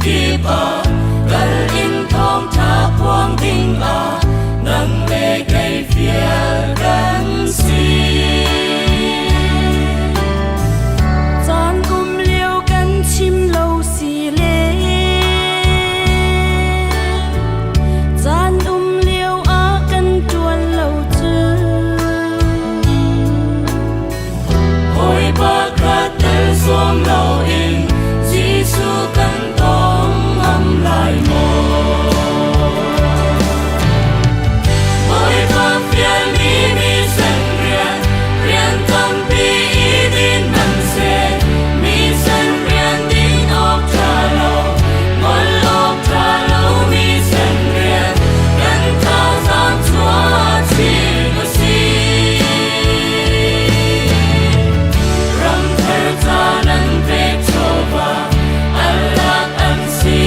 kiếp cần in thong thả quang tình nâng lệ gây phía gắn Giòn liêu cắn chim lâu xì lê Giòn liêu cắn chuồn lâu chư Hồi bạc ra tê xuống lâu in Giê-xu cắn tông âm lại một Hồi bạc phía mi sân riêng tâm bi ý tin nâng xe mi sân riêng tin ốc trà lâu ngồi ốc trà lâu mi sân riêng gần thao giang chúa chi ngô si râm thơ cha nâng về chỗ và ăn lạc ăn si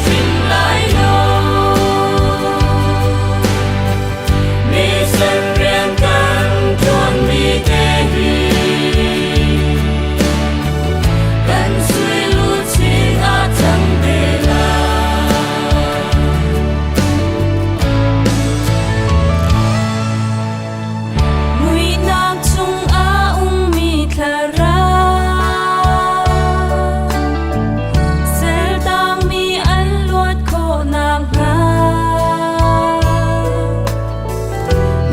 dinh lại lâu mi sân riêng gần chuồn mi tê hi gần suy lưu chín chẳng tê la Mùi nạc chung mi thà ra Sel tang mi ăn luat khổ nạc nga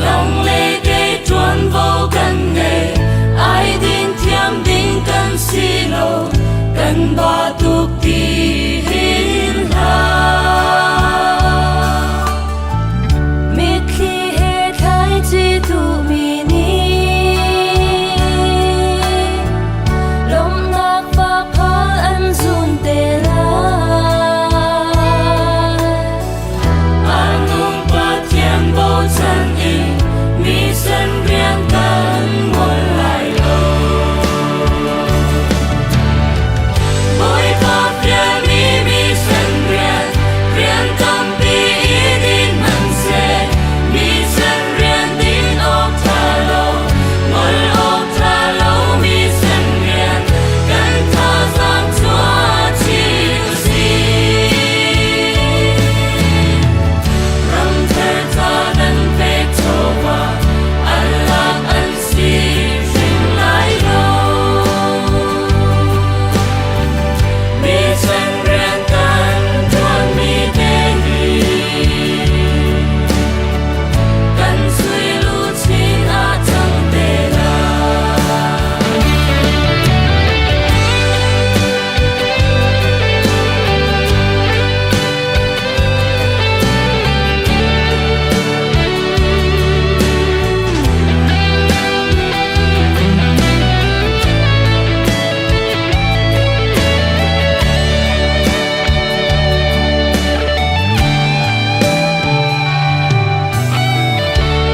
nông lê gây chuồn vô gần nghề ai tin thiam đinh cần xì lô cần ba tục tì hin la Mi khi hệ thái chi tu mi ni Lom nạc và khal ăn dùn tê la anung pa thiam vô chân in mi sân riêng cần ngồi lại lâu Bồi pa phía mi sân riêng tâm bi ý tin nâng xe mi sân riêng tin ốc trà lâu ngồi ốc trà lâu mi sân riêng cần thao giang chúa chi ngô si râm thơ cha nâng về chỗ và ăn lạc ăn si dinh lại lâu mi sân riêng cần chuồn mi tê hi cần suy lưu chín chẳng tê la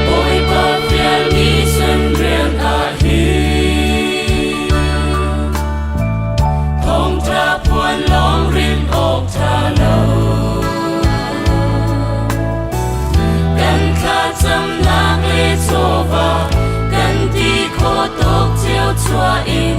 Bồi pa phía mi sân riêng hi thong trà puan long rin ốc trà lâu cần khá châm lạc lê chô và cần tí khô tốc chiêu chua in